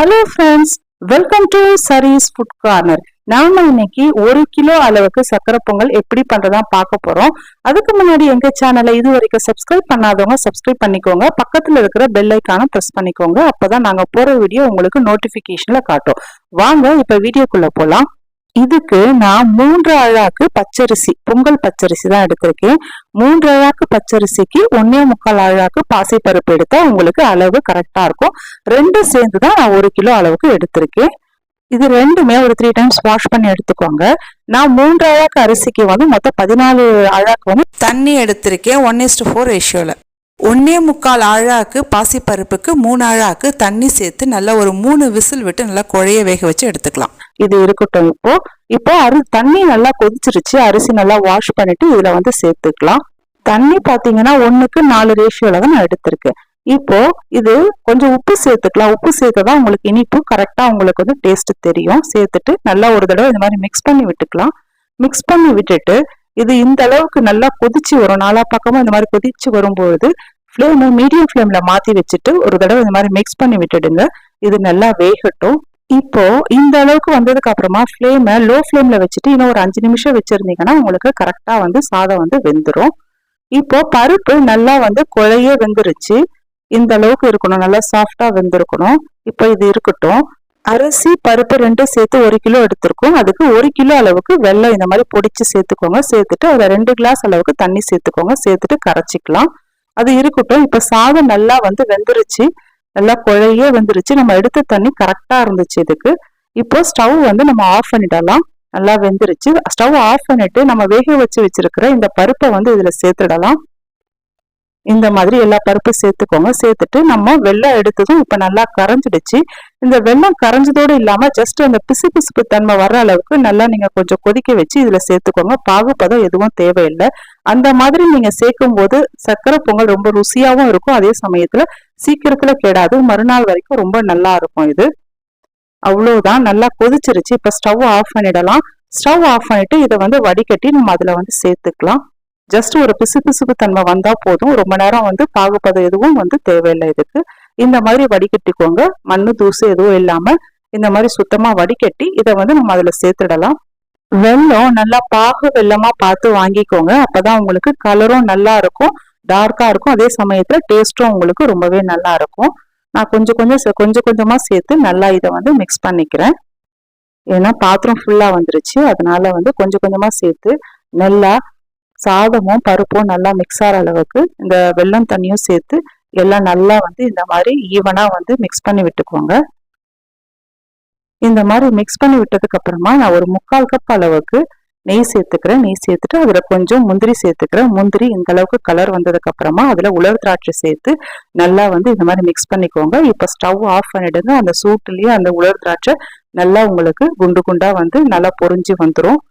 Hello friends, welcome to Sari's food corner. நாம இன்னைக்கு 1 kilo அளவுக்கு சக்கரை பொங்கல் எப்படி பண்றதா பார்க்க போறோம். அதுக்கு முன்னாடி எங்க சேனலை இது வரைக்கும் சப்ஸ்கிரைப் பண்ணாதவங்க சப்ஸ்கிரைப் பண்ணிக்கோங்க. பக்கத்துல இருக்கிற பெல் ஐக்கானை பிரஸ் பண்ணிக்கோங்க. அப்பதான் நாங்க போற வீடியோ உங்களுக்கு நோட்டிபிகேஷன்ல காட்டும். வாங்க இப்ப வீடியோக்குள்ள போலாம். இதுக்கு நான் 3 அழாக்கு பச்சரிசி, பொங்கல் பச்சரிசி தான் எடுத்திருக்கேன். 3 அழாக்கு பச்சரிசிக்கு 1.25 அழாக்கு பாசிப்பருப்பு எடுத்தா உங்களுக்கு அளவு கரெக்டா இருக்கும். 2 சேர்ந்து தான் நான் 1 கிலோ அளவுக்கு எடுத்திருக்கேன். இது ரெண்டுமே ஒரு 3 டைம்ஸ் வாஷ் பண்ணி எடுத்துக்கோங்க. நான் 3 அழாக்கு அரிசிக்கு மொத்தம் 14 அழாக்கு தண்ணி எடுத்திருக்கேன். 1:4 ரேஷியோல. 1.25 அழாக்கு பாசிப்பருப்புக்கு 3 அழாக்கு தண்ணி சேர்த்து நல்லா ஒரு 3 விசில் விட்டு நல்லா குழைய வேக வச்சு எடுத்துக்கலாம். இது இருக்கட்டும். இப்போ தண்ணி நல்லா கொதிச்சிருச்சு. அரிசி நல்லா வாஷ் பண்ணிட்டு இதுல சேர்த்துக்கலாம். தண்ணி பாத்தீங்கன்னா 1:4 ரேஷியோல தான் நான் எடுத்திருக்கேன். இப்போ இது கொஞ்சம் உப்பு சேர்த்துக்கலாம். உப்பு சேர்த்ததான் உங்களுக்கு இனிப்பு கரெக்டா உங்களுக்கு டேஸ்ட் தெரியும். சேர்த்துட்டு நல்லா ஒரு தடவை இந்த மாதிரி மிக்ஸ் பண்ணி விட்டுக்கலாம். மிக்ஸ் பண்ணி விட்டுட்டு இது இந்த அளவுக்கு நல்லா கொதிச்சு வரும். நாலா பக்கமும் இந்த மாதிரி கொதிச்சு வரும்போது ஃப்ளேம் மீடியம் ஃப்ளேம்ல மாத்தி வச்சுட்டு ஒரு தடவை இந்த மாதிரி மிக்ஸ் பண்ணி விட்டுடுங்க. இது நல்லா வேகட்டும். இப்போ இந்த அளவுக்கு வந்ததுக்கு அப்புறமா ஃப்ளேமை லோ ஃப்ளேம்ல வச்சுட்டு இன்னும் ஒரு 5 நிமிஷம் வச்சிருந்தீங்கன்னா உங்களுக்கு கரெக்டா சாதம் வெந்துடும். இப்போ பருப்பு நல்லா குழைய வெந்துருச்சு. இந்த அளவுக்கு இருக்கணும், நல்லா சாஃப்டா வெந்திருக்கணும். இப்போ இது இருக்கட்டும். அரிசி பருப்பு 2 சேர்த்து 1 கிலோ எடுத்திருக்கோம். அதுக்கு 1 கிலோ அளவுக்கு வெல்லம் இந்த மாதிரி பொடிச்சு சேர்த்துக்கோங்க. சேர்த்துட்டு அதுல 2 கிளாஸ் அளவுக்கு தண்ணி சேர்த்துக்கோங்க. சேர்த்துட்டு கரைச்சிக்கலாம். அது இருக்கட்டும். இப்ப சாதம் நல்லா வெந்துருச்சு, நல்லா குழைய வெந்துருச்சு. நம்ம எடுத்த தண்ணி கரெக்டா இருந்துச்சு இதுக்கு. இப்போ ஸ்டவ் நம்ம ஆஃப் பண்ணிடலாம். நல்லா வெந்துருச்சு. ஸ்டவ் ஆஃப் பண்ணிட்டு நம்ம வேக வச்சிருக்கிற இந்த பருப்பை இதுல சேர்த்துடலாம். இந்த மாதிரி எல்லா பருப்பும் சேர்த்துக்கோங்க. சேர்த்துட்டு நம்ம வெல்லம் எடுத்ததும் இப்ப நல்லா கரைஞ்சிடுச்சு. இந்த வெல்லம் கரைஞ்சதோடு இல்லாம ஜஸ்ட் அந்த பிசுபிசுப்பு தன்மை வர்ற அளவுக்கு நல்லா நீங்க கொஞ்சம் கொதிக்க வச்சு இதுல சேர்த்துக்கோங்க. பாகுபதம் எதுவும் தேவையில்லை. அந்த மாதிரி நீங்க சேர்க்கும் போது சக்கரை பொங்கல் ரொம்ப ருசியாவும் இருக்கும். அதே சமயத்துல சீக்கிரத்துல கெடாது. மறுநாள் வரைக்கும் ரொம்ப நல்லா இருக்கும். இது அவ்வளவுதான். நல்லா கொதிச்சிருச்சு. இப்ப ஸ்டவ் ஆஃப் பண்ணிடலாம். ஸ்டவ் ஆஃப் பண்ணிட்டு இதை வடிகட்டி நம்ம அதுல சேர்த்துக்கலாம். ஜஸ்ட் ஒரு பிசுபிசுப்பு தன்மை வந்தா போதும். ரொம்ப நேரம் பாகுபதம் எதுவும் தேவையில்லை இதுக்கு. இந்த மாதிரி வடிகட்டிக்கோங்க. மண்ணு தூசு எதுவும் இல்லாம இந்த மாதிரி சுத்தமா வடிகட்டி இதை நம்ம அதுல சேர்த்துடலாம். வெல்லம் நல்லா பாகு வெல்லமா பார்த்து வாங்கிக்கோங்க. அப்பதான் உங்களுக்கு கலரும் நல்லா இருக்கும், டார்க்கா இருக்கும். அதே சமயத்துல டேஸ்டும் உங்களுக்கு ரொம்பவே நல்லா இருக்கும். நான் கொஞ்சம் கொஞ்சமா சேர்த்து நல்லா இதை மிக்ஸ் பண்ணிக்கிறேன். ஏன்னா பாத்திரம் ஃபுல்லா வந்துருச்சு. அதனால கொஞ்சம் கொஞ்சமா சேர்த்து நல்லா சாதமும் பருப்பும் நல்லா மிக்ஸ் ஆகிற அளவுக்கு இந்த வெல்லம் தண்ணியும் சேர்த்து எல்லாம் நல்லா இந்த மாதிரி ஈவனா மிக்ஸ் பண்ணி விட்டுக்கோங்க. இந்த மாதிரி மிக்ஸ் பண்ணி விட்டதுக்கு அப்புறமா நான் ஒரு 3/4 கப் அளவுக்கு நெய் சேர்த்துக்கிறேன். நெய் சேர்த்துட்டு அதுல கொஞ்சம் முந்திரி சேர்த்துக்கிறேன். முந்திரி இந்த அளவுக்கு கலர் வந்ததுக்கு அப்புறமா அதுல உலர் திராட்சை சேர்த்து நல்லா இந்த மாதிரி மிக்ஸ் பண்ணிக்கோங்க. இப்ப ஸ்டவ் ஆஃப் பண்ணிடுங்க. அந்த சூட்டுலயே அந்த உலர் திராட்சை நல்லா உங்களுக்கு குண்டு குண்டா நல்லா பொரிஞ்சு வந்துடும்.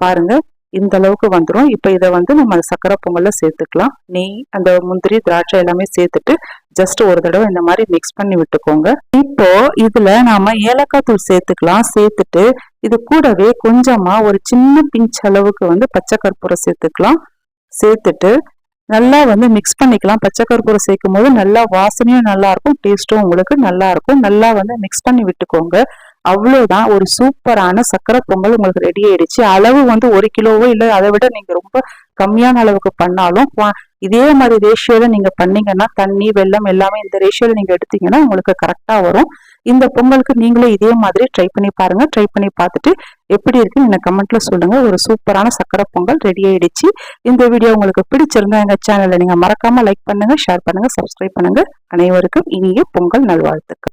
பாருங்க, இந்த அளவுக்கு வந்துடும். இப்ப இதை நம்ம சக்கரை பொங்கல்ல சேர்த்துக்கலாம். நெய், அந்த முந்திரி, திராட்சை எல்லாமே சேர்த்துட்டு ஜஸ்ட் ஒரு தடவை இந்த மாதிரி மிக்ஸ் பண்ணி விட்டுக்கோங்க. இப்போ இதுல நாம ஏலக்காய் தூள் சேர்த்துக்கலாம். சேர்த்துட்டு இது கூடவே கொஞ்சமா ஒரு சின்ன பிஞ்ச் அளவுக்கு பச்சை கற்பூரம் சேர்த்துக்கலாம். சேர்த்துட்டு நல்லா மிக்ஸ் பண்ணிக்கலாம். பச்சை கற்பூரம் சேர்க்கும் போது நல்லா வாசனையும் நல்லா இருக்கும், டேஸ்டும் உங்களுக்கு நல்லா இருக்கும். நல்லா மிக்ஸ் பண்ணி விட்டுக்கோங்க. அவ்வளவுதான். ஒரு சூப்பரான சக்கரை பொங்கல் உங்களுக்கு ரெடி ஆயிடுச்சு. அளவு 1 கிலோவோ இல்லை அதை விட நீங்க ரொம்ப கம்மியான அளவுக்கு பண்ணாலும் இதே மாதிரி ரேஷியோல நீங்க பண்ணீங்கன்னா தண்ணி வெல்லம் எல்லாமே இந்த ரேஷியோல நீங்க எடுத்தீங்கன்னா உங்களுக்கு கரெக்டா வரும். இந்த பொங்கலுக்கு நீங்களும் இதே மாதிரி ட்ரை பண்ணி பாருங்க. ட்ரை பண்ணி பார்த்துட்டு எப்படி இருக்குன்னு எனக்கு கமெண்ட்ல சொல்லுங்க. ஒரு சூப்பரான சக்கரை பொங்கல் ரெடி ஆயிடுச்சு. இந்த வீடியோ உங்களுக்கு பிடிச்சிருந்தா எங்க சேனலை நீங்க மறக்காம லைக் பண்ணுங்க, ஷேர் பண்ணுங்க, சப்ஸ்கிரைப் பண்ணுங்க. அனைவருக்கும் இனிய பொங்கல் நல்வாழ்த்துக்கள்.